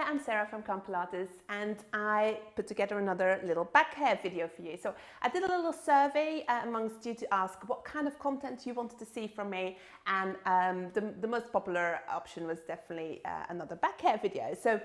I'm Sarah from Pilates, and I put together another little back hair video for you. So I did a little survey amongst you to ask what kind of content you wanted to see from me, and the most popular option was definitely another back hair video. So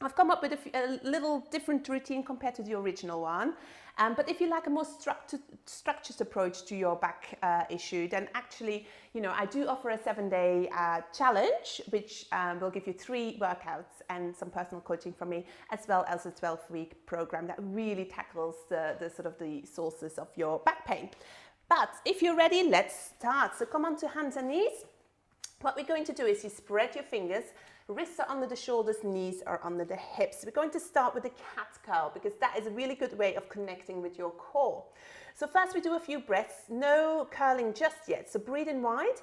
I've come up with a little different routine compared to the original one. But if you like a more structured approach to your back issue, then actually, I do offer a 7-day challenge, which will give you 3 workouts and some personal coaching from me, as well as a 12-week program that really tackles the sources of your back pain. But if you're ready, let's start. So come on to hands and knees. What we're going to do is you spread your fingers, wrists are under the shoulders, knees are under the hips. We're going to start with the cat cow because that is a really good way of connecting with your core. So first we do a few breaths, no curling just yet. So breathe in wide.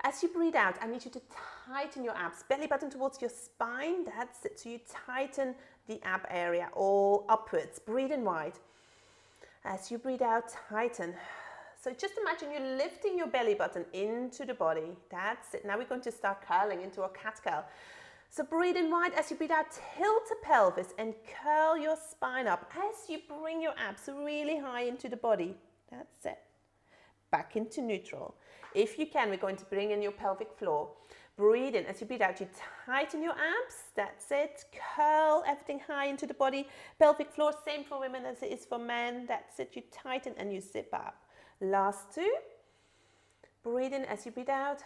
As you breathe out, I need you to tighten your abs, belly button towards your spine. That's it. So you tighten the ab area all upwards. Breathe in wide. As you breathe out, tighten. So just imagine you're lifting your belly button into the body. That's it. Now we're going to start curling into a cat curl. So breathe in wide. As you breathe out, tilt the pelvis and curl your spine up as you bring your abs really high into the body. That's it. Back into neutral. If you can, we're going to bring in your pelvic floor. Breathe in. As you breathe out, you tighten your abs. That's it. Curl everything high into the body. Pelvic floor, same for women as it is for men. That's it. You tighten and you zip up. Last 2. Breathe in as you breathe out.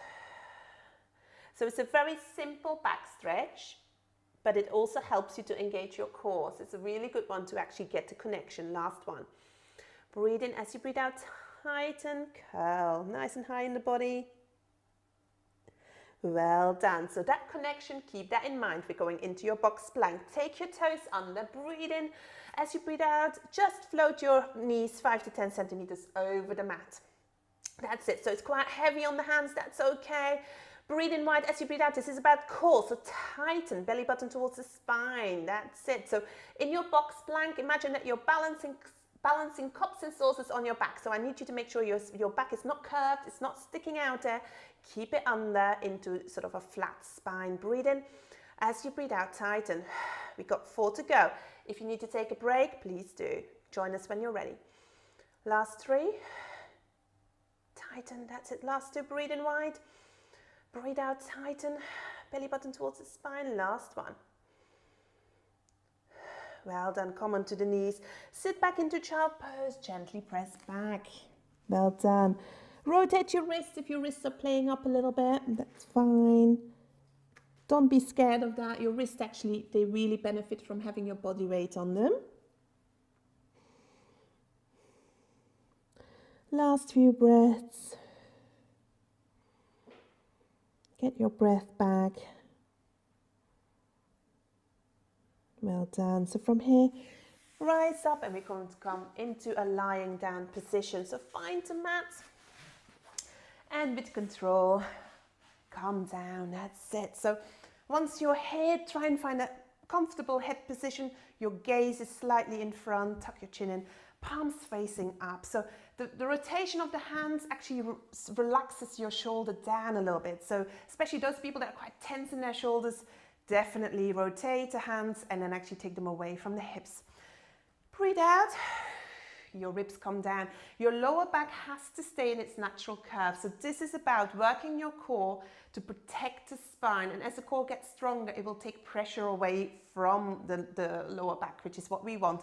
So it's a very simple back stretch, but it also helps you to engage your core. So it's a really good one to actually get the connection. Last one. Breathe in as you breathe out. Tighten, curl, nice and high in the body. Well done. So that connection, keep that in mind. We're going into your box plank. Take your toes under. Breathe in. As you breathe out, just float your knees 5 to 10 centimeters over the mat. That's it. So it's quite heavy on the hands. That's okay. Breathe in wide as you breathe out. This is about core. So tighten, belly button towards the spine. That's it. So in your box plank, imagine that you're balancing cups and saucers on your back. So I need you to make sure your back is not curved, it's not sticking out there. Keep it under into sort of a flat spine. Breathe in. As you breathe out, tighten. We've got 4 to go. If you need to take a break, please do. Join us when you're ready. Last 3. Tighten. That's it. Last 2. Breathe in wide. Breathe out, tighten. Belly button towards the spine. Last 1. Well done. Come onto the knees. Sit back into child pose. Gently press back. Well done. Rotate your wrists if your wrists are playing up a little bit. That's fine. Don't be scared of that. Your wrists actually, they really benefit from having your body weight on them. Last few breaths. Get your breath back. Well done. So from here, rise up and we're going to come into a lying down position. So find the mat and with control, come down. That's it. So once your head, try and find a comfortable head position. Your gaze is slightly in front. Tuck your chin in. Palms facing up. So the rotation of the hands actually relaxes your shoulder down a little bit. So especially those people that are quite tense in their shoulders, definitely rotate the hands and then actually take them away from the hips. Breathe out. Your ribs come down. Your lower back has to stay in its natural curve. So this is about working your core to protect the spine. And as the core gets stronger, it will take pressure away from the lower back, which is what we want.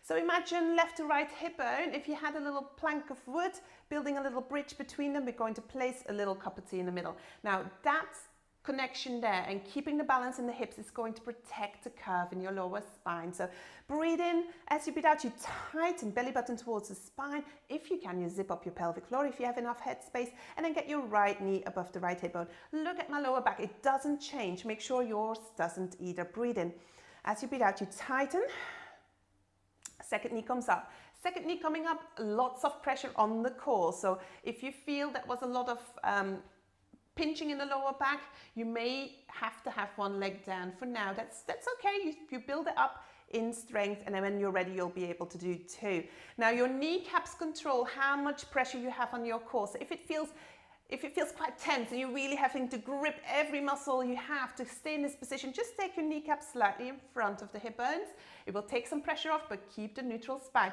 So imagine left to right hip bone. If you had a little plank of wood, building a little bridge between them, we're going to place a little cup of tea in the middle. Now that's connection there, and keeping the balance in the hips is going to protect the curve in your lower spine. So breathe in. As you breathe out, you tighten, belly button towards the spine. If you can, you zip up your pelvic floor if you have enough head space, and then get your right knee above the right hip bone. Look at my lower back. It doesn't change. Make sure yours doesn't either. Breathe in. As you breathe out, you tighten. Second knee comes up. Second knee coming up, lots of pressure on the core. So if you feel that was a lot of pinching in the lower back, you may have to have one leg down for now. That's okay. You build it up in strength, and then when you're ready, you'll be able to do 2. Now your kneecaps control how much pressure you have on your core. So if it feels if it feels quite tense and you're really having to grip every muscle you have to stay in this position, just take your kneecap slightly in front of the hip bones. It will take some pressure off, but keep the neutral spine.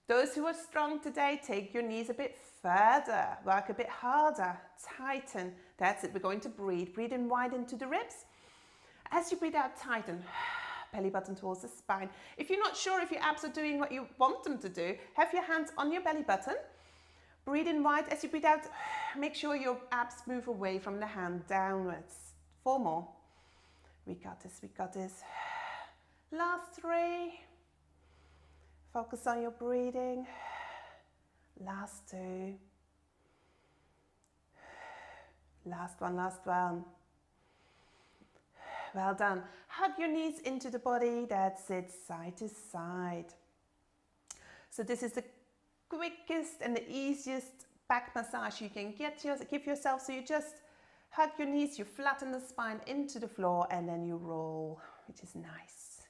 Those who are strong today, take your knees a bit further, work a bit harder, tighten. That's it, we're going to breathe. Breathe in wide into the ribs. As you breathe out, tighten. Belly button towards the spine. If you're not sure if your abs are doing what you want them to do, have your hands on your belly button. Breathe in wide. As you breathe out, make sure your abs move away from the hand downwards. 4 more. We got this, we got this. Last 3. Focus on your breathing. Last 2. Last one, last one. Well done. Hug your knees into the body. That's it, side to side. So this is the quickest and the easiest back massage you can give yourself. So you just hug your knees, you flatten the spine into the floor, and then you roll, which is nice.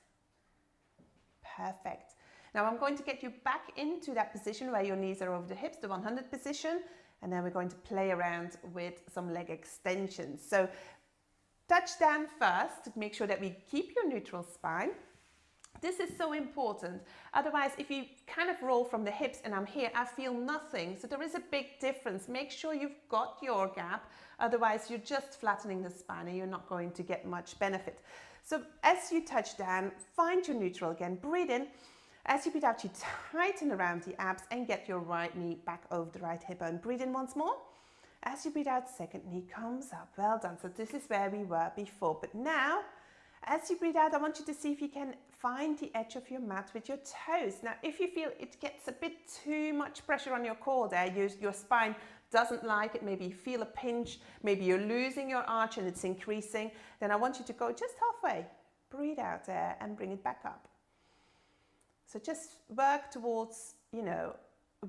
Perfect. Now I'm going to get you back into that position where your knees are over the hips, the 100 position, and then we're going to play around with some leg extensions. So touch down first to make sure that we keep your neutral spine. This is so important. Otherwise, if you kind of roll from the hips and I'm here, I feel nothing. So there is a big difference. Make sure you've got your gap. Otherwise, you're just flattening the spine and you're not going to get much benefit. So as you touch down, find your neutral again. Breathe in. As you breathe out, you tighten around the abs and get your right knee back over the right hip bone. Breathe in once more. As you breathe out, second knee comes up. Well done. So this is where we were before. But now, as you breathe out, I want you to see if you can find the edge of your mat with your toes. Now, if you feel it gets a bit too much pressure on your core there, your spine doesn't like it, maybe you feel a pinch, maybe you're losing your arch and it's increasing, then I want you to go just halfway. Breathe out there and bring it back up. So just work towards,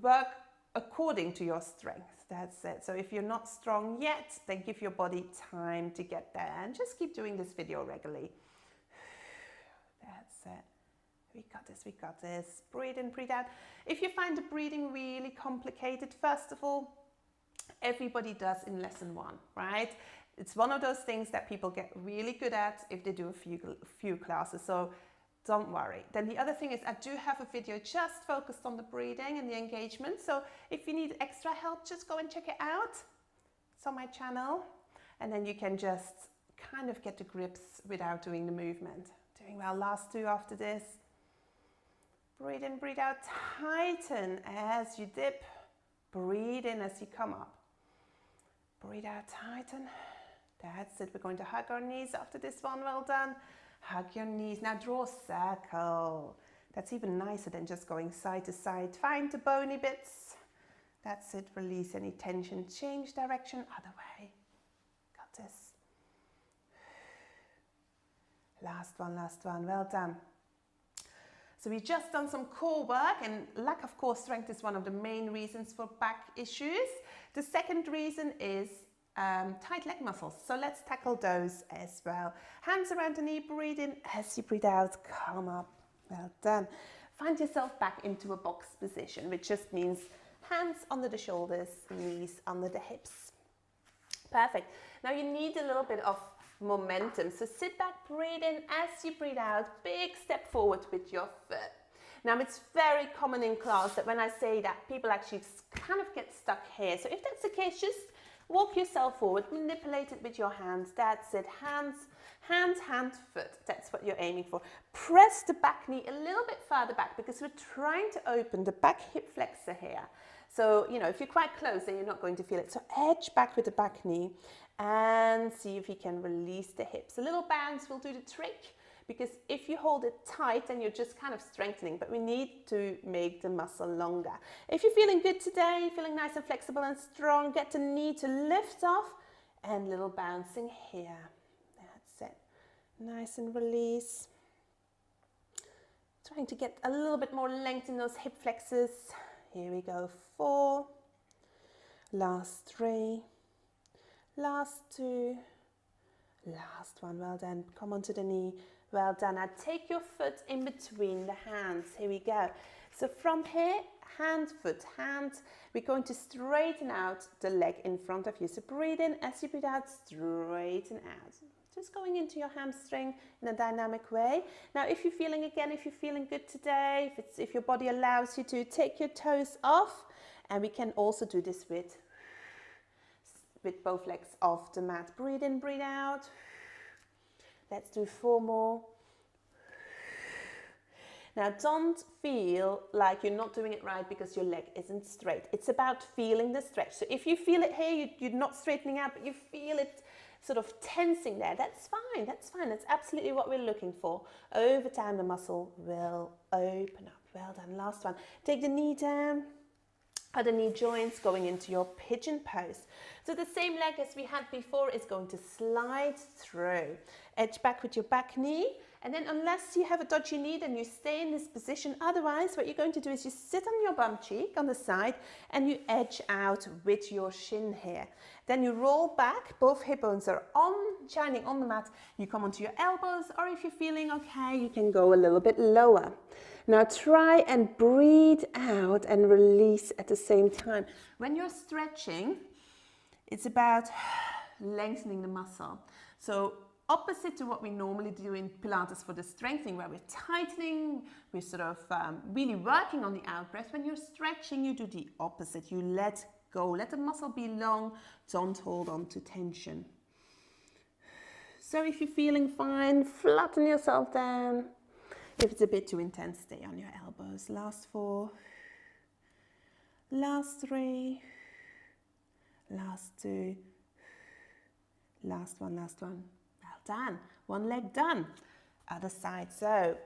work according to your strength. That's it. So if you're not strong yet, then give your body time to get there and just keep doing this video regularly. That's it. We got this, we got this. Breathe in, breathe out. If you find the breathing really complicated, first of all, everybody does in lesson 1, right? It's one of those things that people get really good at if they do a few classes. So don't worry. Then the other thing is I do have a video just focused on the breathing and the engagement. So if you need extra help, just go and check it out. It's on my channel. And then you can just kind of get to grips without doing the movement. Doing well. Last 2 after this. Breathe in, breathe out. Tighten as you dip. Breathe in as you come up. Breathe out, tighten. That's it. We're going to hug our knees after this one. Well done. Hug your knees. Now draw a circle. That's even nicer than just going side to side. Find the bony bits. That's it. Release any tension. Change direction. Other way. Got this. Last one, last one. Well done. So we've just done some core work, and lack of core strength is one of the main reasons for back issues. The second reason is tight leg muscles. So let's tackle those as well. Hands around the knee, breathe in. As you breathe out, come up. Well done. Find yourself back into a box position, which just means hands under the shoulders, knees under the hips. Perfect. Now you need a little bit of momentum. So sit back, breathe in. As you breathe out, big step forward with your foot. Now it's very common in class that when I say that, people actually kind of get stuck here. So if that's the case, just walk yourself forward, manipulate it with your hands. That's it. Hands, foot. That's what you're aiming for. Press the back knee a little bit further back because we're trying to open the back hip flexor here. So, if you're quite close, then you're not going to feel it. So edge back with the back knee and see if you can release the hips. A little bounce will do the trick, because if you hold it tight, then you're just kind of strengthening, but we need to make the muscle longer. If you're feeling good today, feeling nice and flexible and strong, get the knee to lift off and little bouncing here. That's it. Nice and release. Trying to get a little bit more length in those hip flexors. Here we go. 4. Last 3. Last 2. Last one. Well done. Come onto the knee. Well done. Now take your foot in between the hands. Here we go. So from here, hand, foot, hand, we're going to straighten out the leg in front of you. So breathe in, as you breathe out, straighten out. Just going into your hamstring in a dynamic way. Now, if you're feeling good today, if your body allows you to, take your toes off, and we can also do this with both legs off the mat. Breathe in, breathe out. Let's do 4 more. Now, don't feel like you're not doing it right because your leg isn't straight. It's about feeling the stretch. So if you feel it here, you're not straightening out, but you feel it sort of tensing there, that's fine, that's fine. That's absolutely what we're looking for. Over time, the muscle will open up. Well done. Last one. Take the knee down. Other knee joints going into your pigeon pose. So the same leg as we had before is going to slide through. Edge back with your back knee. And then unless you have a dodgy knee, then you stay in this position. Otherwise, what you're going to do is you sit on your bum cheek on the side and you edge out with your shin here. Then you roll back, both hip bones are shining on the mat. You come onto your elbows, or if you're feeling okay, you can go a little bit lower. Now try and breathe out and release at the same time. When you're stretching, it's about lengthening the muscle. So opposite to what we normally do in Pilates for the strengthening, where we're tightening, we're sort of really working on the out breath. When you're stretching, you do the opposite. You let go, let the muscle be long, don't hold on to tension. So if you're feeling fine, flatten yourself down. If it's a bit too intense, stay on your elbows. Last 4, last 3, last 2, last one, last one. Well done. One leg done. Other side. So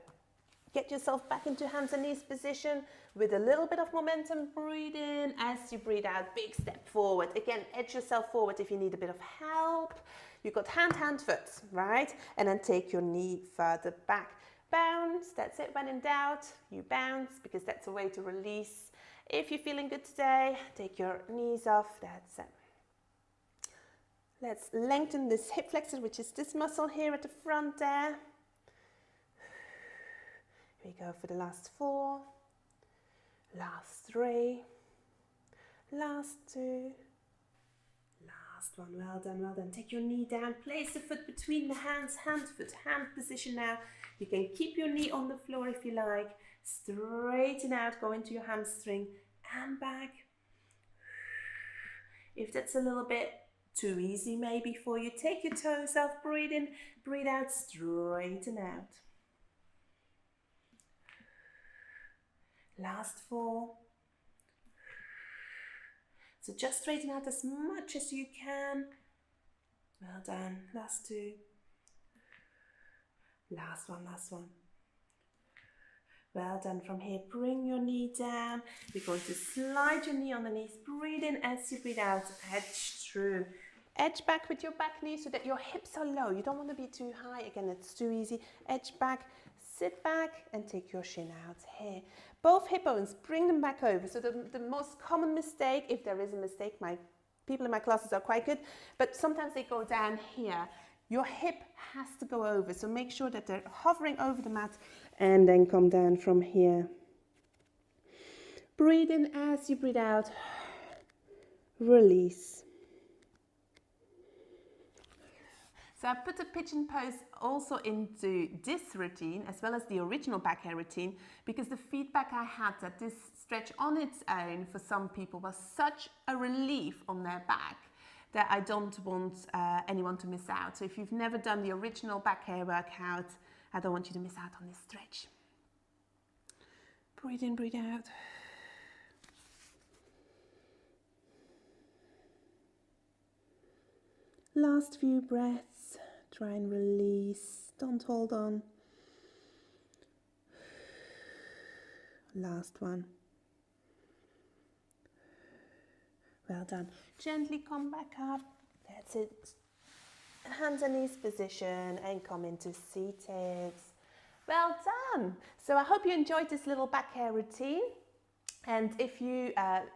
get yourself back into hands and knees position with a little bit of momentum. Breathe in. As you breathe out, big step forward. Again, edge yourself forward if you need a bit of help. You've got hand, hand, foot, right? And then take your knee further back. Bounce. That's it. When in doubt, you bounce, because that's a way to release. If you're feeling good today, take your knees off. That's it. Let's lengthen this hip flexor, which is this muscle here at the front there. Here we go for the last 4, last 3, last 2, last one. Well done, well done. Take your knee down, place the foot between the hands, hand, foot, hand position now. You can keep your knee on the floor if you like. Straighten out, go into your hamstring and back. If that's a little bit too easy maybe for you, take your toes off, breathe in, breathe out, straighten out. Last 4. So just straighten out as much as you can. Well done. Last 2. Last one, last one. Well done. From here, bring your knee down. You're going to slide your knee on the knees. Breathe in as you breathe out. Edge through. Edge back with your back knee so that your hips are low. You don't want to be too high. Again, it's too easy. Edge back, sit back and take your shin out here. Both hip bones, bring them back over. So the most common mistake, if there is a mistake, people in my classes are quite good, but sometimes they go down here. Your hip has to go over, so make sure that they're hovering over the mat and then come down from here. Breathe in as you breathe out. Release. So I put the pigeon pose also into this routine as well as the original back hair routine, because the feedback I had that this stretch on its own for some people was such a relief on their back that I don't want anyone to miss out. So if you've never done the original back hair workout, I don't want you to miss out on this stretch. Breathe in, breathe out. Last few breaths. Try and release. Don't hold on. Last one. Well done. Gently come back up. That's it. Hands and knees position and come into seated. Well done. So I hope you enjoyed this little back hair routine. And if you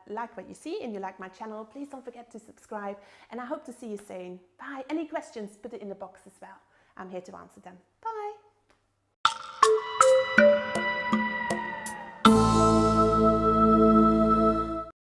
like what you see and you like my channel, please don't forget to subscribe. And I hope to see you soon. Bye. Any questions, put it in the box as well. I'm here to answer them. Bye.